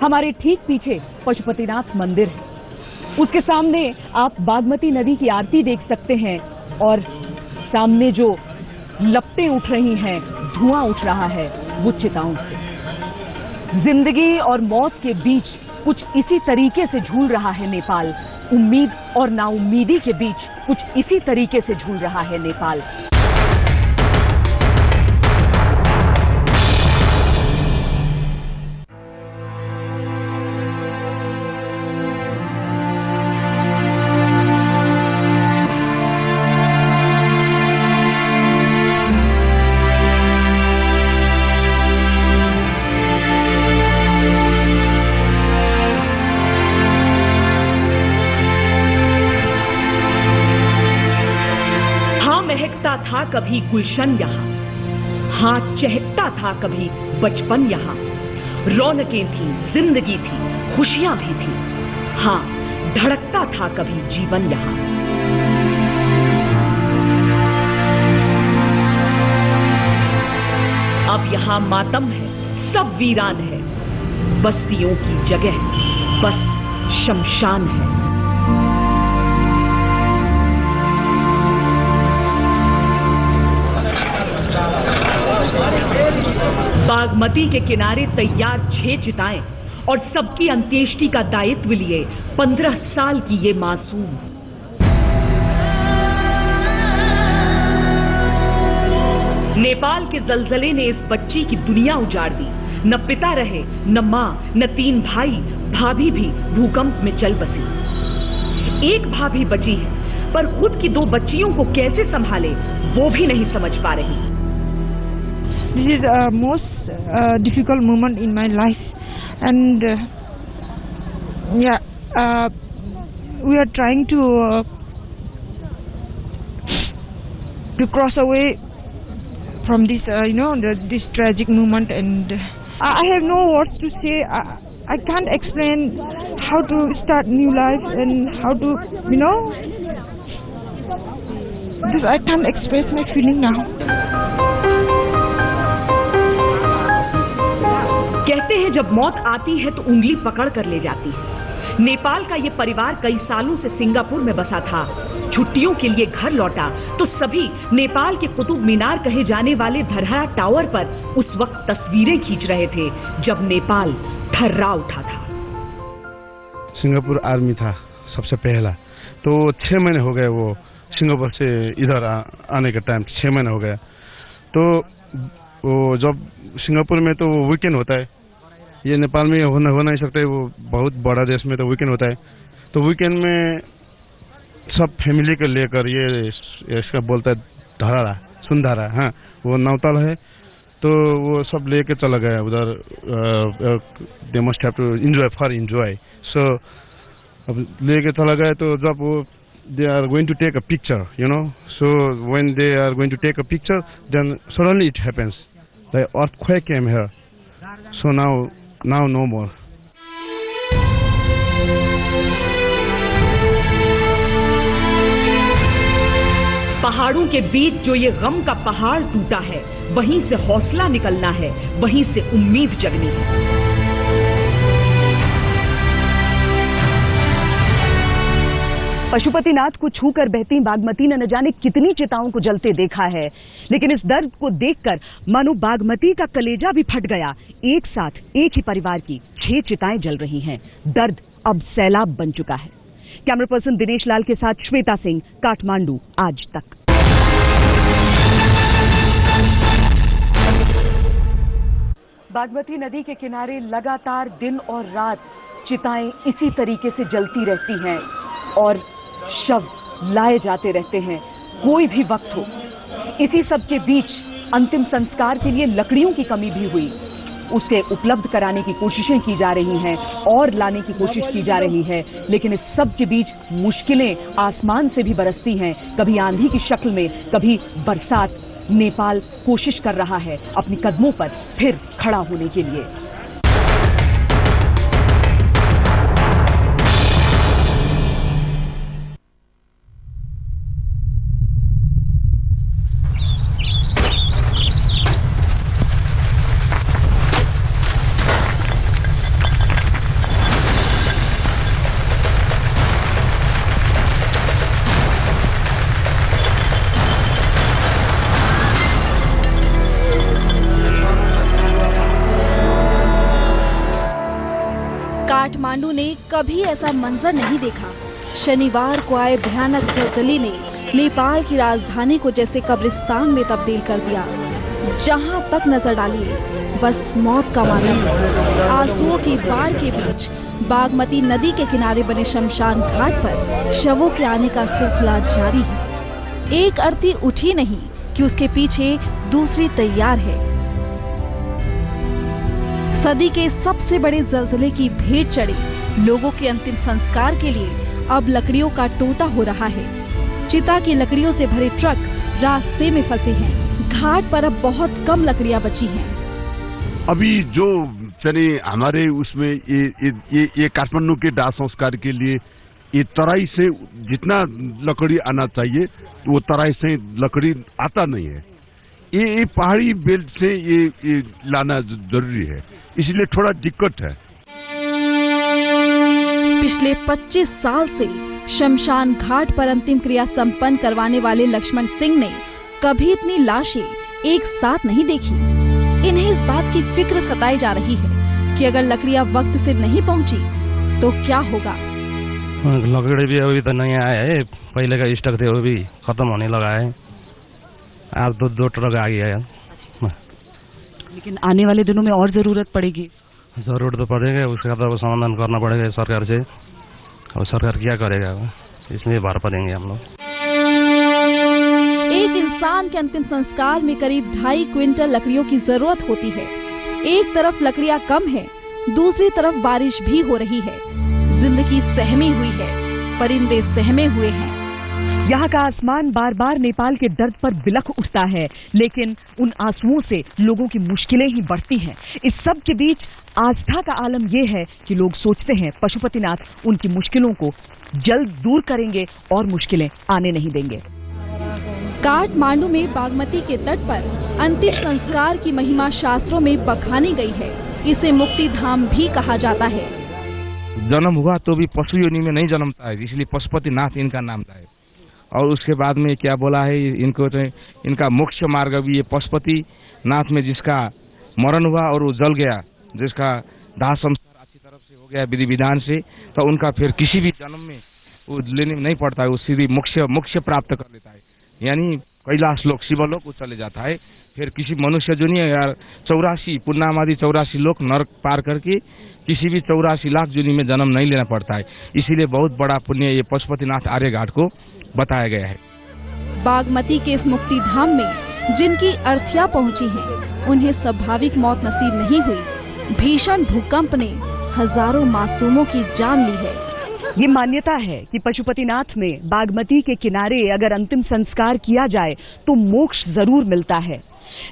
हमारे ठीक पीछे पशुपतिनाथ मंदिर है। उसके सामने आप बागमती नदी की आरती देख सकते हैं और सामने जो लपटें उठ रही हैं, धुआं उठ रहा है, वो चिताओं से। जिंदगी और मौत के बीच कुछ इसी तरीके से झूल रहा है नेपाल। उम्मीद और नाउम्मीदी के बीच कुछ इसी तरीके से झूल रहा है नेपाल। महकता था कभी गुलशन यहाँ, हाँ चहकता था कभी बचपन यहाँ। रौनकें थी, जिंदगी थी, खुशियां भी थी, हाँ धड़कता था कभी जीवन यहाँ। अब यहाँ मातम है, सब वीरान है, बस्तियों की जगह बस शमशान है। बागमती के किनारे तैयार 6 चिताएं और सबकी अंत्येष्टि का दायित्व लिए 15 साल की ये मासूम। नेपाल के जलजले ने इस बच्ची की दुनिया उजाड़ दी। न पिता रहे, न मां, न 3 भाई, भाभी भी भूकंप में चल बसी। एक भाभी बची है, पर खुद की 2 बच्चियों को कैसे संभाले वो भी नहीं समझ पा रही। This is the most difficult moment in my life, and we are trying to cross away from this, this tragic moment, and I have no words to say. I can't explain how to start new life and how to, because I can't express my feeling now. कहते हैं जब मौत आती है तो उंगली पकड़ कर ले जाती है। नेपाल का ये परिवार कई सालों से सिंगापुर में बसा था। छुट्टियों के लिए घर लौटा तो सभी नेपाल के कुतुब मीनार कहे जाने वाले धरहरा टावर पर उस वक्त तस्वीरें खींच रहे थे जब नेपाल थर्रा उठा था। सिंगापुर आर्मी था सबसे पहला, तो 6 महीने हो गए वो सिंगापुर से इधर आने का टाइम 6 महीने हो गया। तो वो जब सिंगापुर में तो वीकेंड होता है, ये नेपाल में हो नहीं सकता, वो बहुत बड़ा देश में तो वीकेंड होता है। तो वीकेंड में सब फैमिली को लेकर ये इसका बोलता है धरारा, सुनधारा, हाँ वो नौतल है, तो वो सब लेके चला गया उधर। They must have to enjoy for enjoy, so अब लेके चला गया। तो जब वो they are going to take a picture, so when they are going to take a picture, then suddenly it happens. The earthquake came here, so now no more. पहाड़ों के बीच जो ये गम का पहाड़ टूटा है, वहीं से हौसला निकलना है, वहीं से उम्मीद जगनी है। पशुपतिनाथ को छूकर बहती बागमती ने न जाने कितनी चिताओं को जलते देखा है, लेकिन इस दर्द को देखकर मानो बागमती का कलेजा भी फट गया। एक साथ एक ही परिवार की 6 चिताएं जल रही हैं। दर्द अब सैलाब बन चुका है। कैमरा पर्सन दिनेश लाल के साथ श्वेता सिंह, काठमांडू, आज तक। बागमती नदी के किनारे लगातार दिन और रात चिताएं इसी तरीके से जलती रहती हैं और शव लाए जाते रहते हैं, कोई भी वक्त हो। इसी सब के बीच अंतिम संस्कार के लिए लकड़ियों की कमी भी हुई। उसे उपलब्ध कराने की कोशिशें की जा रही हैं और लाने की कोशिश की जा रही है, लेकिन इस सब के बीच मुश्किलें आसमान से भी बरसती हैं, कभी आंधी की शक्ल में, कभी बरसात। नेपाल कोशिश कर रहा है अपने कदमों पर फिर खड़ा होने के लिए। काठमांडू ने कभी ऐसा मंजर नहीं देखा। शनिवार को आए भयानक ज़लज़ले ने नेपाल की राजधानी को जैसे कब्रिस्तान में तब्दील कर दिया। जहां तक नजर डालिए बस मौत का मानव। आंसुओं की बाढ़ के बीच बागमती नदी के किनारे बने शमशान घाट पर शवों के आने का सिलसिला जारी है। एक अर्थी उठी नहीं कि उसके पीछे दूसरी तैयार है। सदी के सबसे बड़े ज़लज़ले की भेंट चढ़े लोगों के अंतिम संस्कार के लिए अब लकड़ियों का टोटा हो रहा है। चिता की लकड़ियों से भरे ट्रक रास्ते में फंसे हैं। घाट पर अब बहुत कम लकड़ियां बची हैं। अभी जो चने हमारे उसमें ये काठमांडू के दाह संस्कार के लिए ये तराई से जितना लकड़ी आना चाहिए वो तराई से लकड़ी आता नहीं है। ये पहाड़ी बेल्ट से ये लाना जरूरी है, इसलिए थोड़ा दिक्कत है। पिछले 25 साल से शमशान घाट पर अंतिम क्रिया संपन्न करवाने वाले लक्ष्मण सिंह ने कभी इतनी लाशें एक साथ नहीं देखी। इन्हें इस बात की फिक्र सताई जा रही है कि अगर लकड़ियां वक्त से नहीं पहुंची तो क्या होगा। लकड़ी भी अभी तो नहीं आया है, पहले का स्टॉक थे वो भी खत्म होने लगा है। आज तो 2 ट्रक आ गया है। लेकिन आने वाले दिनों में और जरूरत पड़ेगी। जरूरत तो पड़ेगा, उसका तो समाधान करना पड़ेगा सरकार से। और सरकार क्या करेगा इसमें भर पड़ेंगे हम लोग। एक इंसान के अंतिम संस्कार में करीब 2.5 क्विंटल लकड़ियों की जरूरत होती है। एक तरफ लकड़ियां कम है, दूसरी तरफ बारिश भी हो रही है। जिंदगी सहमी हुई है, परिंदे सहमे हुए हैं। यहाँ का आसमान बार बार नेपाल के दर्द पर बिलख उठता है, लेकिन उन आंसुओं से लोगों की मुश्किलें ही बढ़ती हैं। इस सब के बीच आस्था का आलम यह है कि लोग सोचते हैं पशुपतिनाथ उनकी मुश्किलों को जल्द दूर करेंगे और मुश्किलें आने नहीं देंगे। काठमांडू में बागमती के तट पर अंतिम संस्कार की महिमा शास्त्रों में बखानी गई है। इसे मुक्ति धाम भी कहा जाता है। जन्म हुआ तो भी पशु योनि में नहीं जन्मता है, इसलिए पशुपतिनाथ इनका नाम था। और उसके बाद में क्या बोला है इनको, इनका मोक्ष मार्ग भी ये पशुपतिनाथ में जिसका मरण हुआ और वो जल गया, जिसका दाह संस्कार अच्छी तरफ से हो गया विधि विधान से, तो उनका फिर किसी भी जन्म में वो लेने में नहीं पड़ता है, वो सीधी मोक्ष प्राप्त कर लेता है। यानी कैलाश लोक शिवलोक वो चले जाता है। फिर किसी मनुष्य जो नहीं है यार 84 पुण्यमादि 84 लोक नरक पार करके किसी भी 84 लाख जुनी में जन्म नहीं लेना पड़ता है। इसीलिए बहुत बड़ा पुण्य ये पशुपतिनाथ आर्य घाट को बताया गया है। बागमती के इस मुक्ति धाम में जिनकी अर्थियां पहुंची हैं, उन्हें स्वाभाविक मौत नसीब नहीं हुई। भीषण भूकंप ने हजारों मासूमों की जान ली है। ये मान्यता है कि पशुपतिनाथ में बागमती के किनारे अगर अंतिम संस्कार किया जाए तो मोक्ष जरूर मिलता है।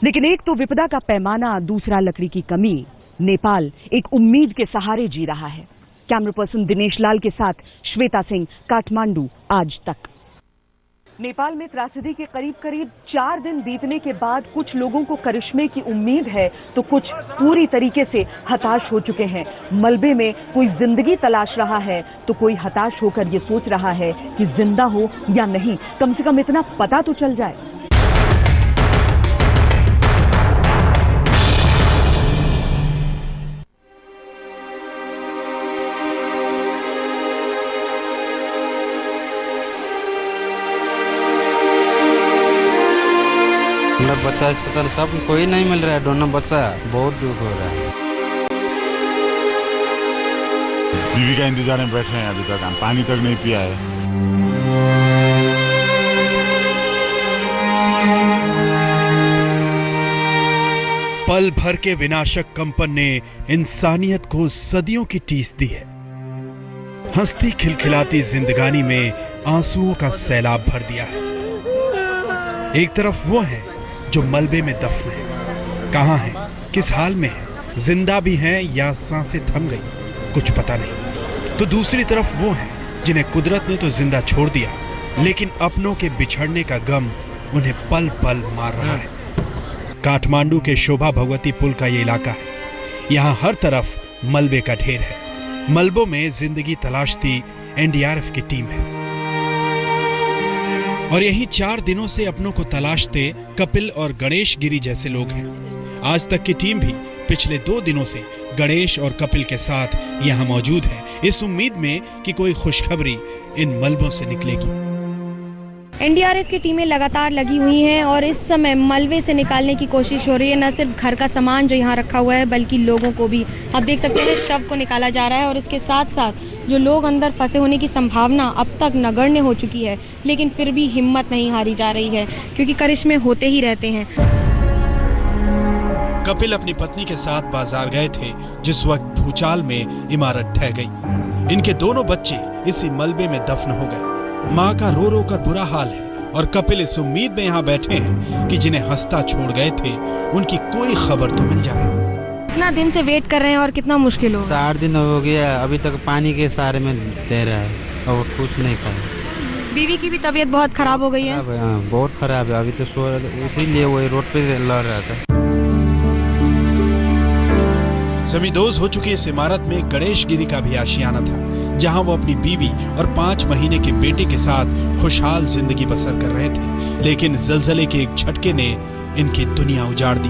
लेकिन एक तो विपदा का पैमाना, दूसरा लकड़ी की कमी। नेपाल एक उम्मीद के सहारे जी रहा है। कैमरा पर्सन दिनेश लाल के साथ श्वेता सिंह, काठमांडू, आज तक। नेपाल में त्रासदी के करीब 4 दिन बीतने के बाद कुछ लोगों को करिश्मे की उम्मीद है तो कुछ पूरी तरीके से हताश हो चुके हैं। मलबे में कोई जिंदगी तलाश रहा है तो कोई हताश होकर ये सोच रहा है कि जिंदा हो या नहीं, कम से कम इतना पता तो चल जाए। बच्चा अस्पताल सब कोई नहीं मिल रहा है, दोनों बच्चा बहुत दुख हो रहा है। बीवी का इंतजार में बैठे हैं, अभी तक हम पानी तक नहीं पिया है। पल भर के विनाशक कंपन ने इंसानियत को सदियों की टीस दी है। हंसती खिलखिलाती जिंदगानी में आंसुओं का सैलाब भर दिया है। एक तरफ वो है जो मलबे में दफन है, कहां है, किस हाल में है, जिंदा भी हैं या सांसें थम गई, कुछ पता नहीं। तो दूसरी तरफ वो है जिन्हें कुदरत ने तो जिंदा छोड़ दिया, लेकिन अपनों के बिछड़ने का गम उन्हें पल पल मार रहा है। काठमांडू के शोभा भगवती पुल का ये इलाका है। यहाँ हर तरफ मलबे का ढेर है। मलबों में जिंदगी तलाशती एनडीआरएफ की टीम है और यही 4 दिनों से अपनों को तलाशते कपिल और गणेश गिरी जैसे लोग हैं। आज तक की टीम भी पिछले 2 दिनों से गणेश और कपिल के साथ यहाँ मौजूद है, इस उम्मीद में कि कोई खुशखबरी इन मलबों से निकलेगी। एनडीआरएफ की टीमें लगातार लगी हुई हैं और इस समय मलबे से निकालने की कोशिश हो रही है। न सिर्फ घर का सामान जो यहाँ रखा हुआ है बल्कि लोगों को भी। आप देख सकते हैं शव को निकाला जा रहा है और इसके साथ साथ जो लोग अंदर फंसे होने की संभावना अब तक नगण्य हो चुकी है, लेकिन फिर भी हिम्मत नहीं हारी जा रही है क्योंकि करिश्मे होते ही रहते हैं। कपिल अपनी पत्नी के साथ बाजार गए थे जिस वक्त भूचाल में इमारत ढह गई। इनके दोनों बच्चे इसी मलबे में दफन हो गए। माँ का रो रो कर बुरा हाल है और कपिल इस उम्मीद में यहाँ बैठे हैं कि जिन्हें हंसता छोड़ गए थे उनकी कोई खबर तो मिल जाए। कितना दिन से वेट कर रहे हैं और कितना मुश्किल हो? 8 दिन हो गया, अभी तक पानी के सहारे में दे रहा है और कुछ नहीं कर। बीवी की भी तबीयत बहुत खराब हो गई है। बहुत खराब है, अभी तो इसीलिए वो रोड पे लड़ रहा था। जमींदोज हो चुकी इस इमारत में गणेश गिरी का भी आशियाना था, जहां वो अपनी बीवी और 5 महीने के बेटे के साथ खुशहाल जिंदगी बसर कर रहे थे। लेकिन जलजले के एक झटके ने इनकी दुनिया उजाड़ दी।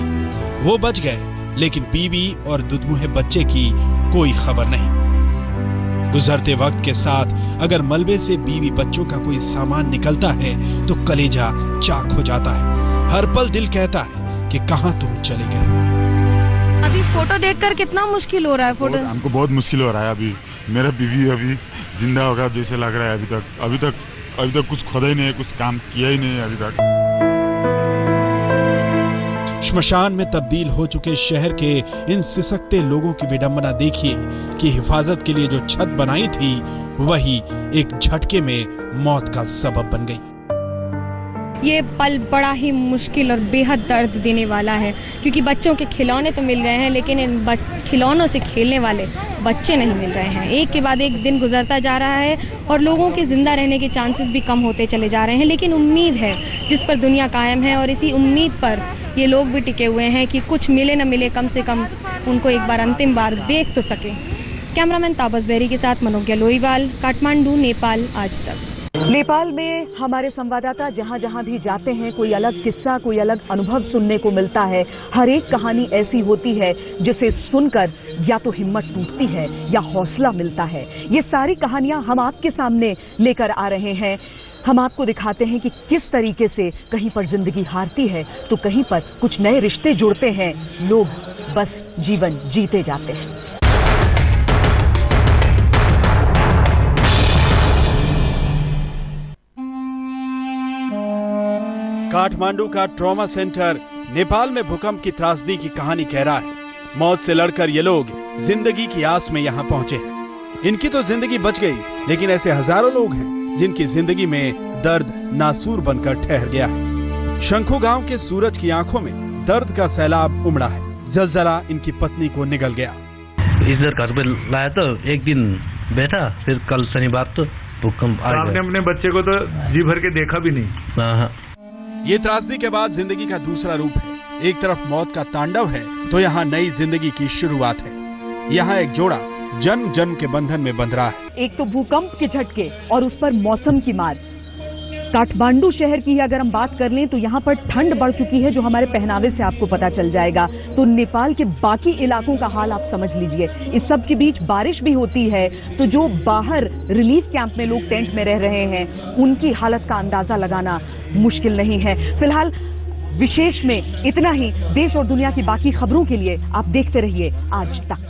वो बच गए लेकिन बीवी और दुधमुहे बच्चे की कोई खबर नहीं। गुजरते वक्त के साथ अगर मलबे से बीवी बच्चों का कोई सामान निकलता है तो कलेजा चाक हो जाता है। हर पल दिल कहता है कि कहां तुम चले गए। अभी फोटो देखकर कितना मुश्किल हो रहा है? फोटो हमको बहुत मुश्किल हो रहा है। अभी मेरा बीवी अभी जिंदा होगा जैसे लग रहा है। अभी तक कुछ खोदा ही नहीं है, कुछ काम किया ही नहीं है अभी तक। श्मशान में तब्दील हो चुके शहर के इन सिसकते लोगों की विडंबना देखिए कि हिफाजत के लिए जो छत बनाई थी वही एक झटके में मौत का सबब बन गई। ये पल बड़ा ही मुश्किल और बेहद दर्द देने वाला है क्योंकि बच्चों के खिलौने तो मिल रहे हैं लेकिन इन खिलौनों से खेलने वाले बच्चे नहीं मिल रहे हैं। एक के बाद एक दिन गुजरता जा रहा है और लोगों के जिंदा रहने के चांसेस भी कम होते चले जा रहे हैं, लेकिन उम्मीद है जिस पर दुनिया कायम है और इसी उम्मीद पर ये लोग भी टिके हुए हैं कि कुछ मिले न मिले कम से कम उनको एक बार अंतिम बार देख तो सके। कैमरामैन तापस बेरी के साथ मनोज्ञा लोईवाल, काठमांडू, नेपाल आज तक। नेपाल में हमारे संवाददाता जहां जहां भी जाते हैं कोई अलग किस्सा, कोई अलग अनुभव सुनने को मिलता है। हर एक कहानी ऐसी होती है जिसे सुनकर या तो हिम्मत टूटती है या हौसला मिलता है। ये सारी कहानियां हम आपके सामने लेकर आ रहे हैं। हम आपको दिखाते हैं कि किस तरीके से कहीं पर जिंदगी हारती है तो कहीं पर कुछ नए रिश्ते जुड़ते हैं। लोग बस जीवन जीते जाते हैं। काठमांडू का ट्रॉमा सेंटर नेपाल में भूकंप की त्रासदी की कहानी कह रहा है। मौत से लड़कर ये लोग जिंदगी की आस में यहाँ पहुँचे हैं। इनकी तो जिंदगी बच गई, लेकिन ऐसे हजारों लोग हैं जिनकी जिंदगी में दर्द नासूर बनकर ठहर गया है। शंखू गांव के सूरज की आंखों में दर्द का सैलाब उमड़ा है। जलजला इनकी पत्नी को निगल गया। इधर घर पे लाया तो एक दिन बैठा, फिर कल शनिवार तो भूकंप आ गया। आपने अपने बच्चे को तो जी भर के देखा भी नहीं। ये त्रासदी के बाद जिंदगी का दूसरा रूप है। एक तरफ मौत का तांडव है तो यहाँ नई जिंदगी की शुरुआत है। यहाँ एक जोड़ा जन्म जन्म के बंधन में बंध रहा है। एक तो भूकंप के झटके और उस पर मौसम की मार। काठमांडू शहर की अगर हम बात कर लें तो यहाँ पर ठंड बढ़ चुकी है जो हमारे पहनावे से आपको पता चल जाएगा। तो नेपाल के बाकी इलाकों का हाल आप समझ लीजिए। इस सब के बीच बारिश भी होती है तो जो बाहर रिलीफ कैंप में लोग टेंट में रह रहे हैं उनकी हालत का अंदाजा लगाना मुश्किल नहीं है। फिलहाल विशेष में इतना ही। देश और दुनिया की बाकी खबरों के लिए आप देखते रहिए आज तक।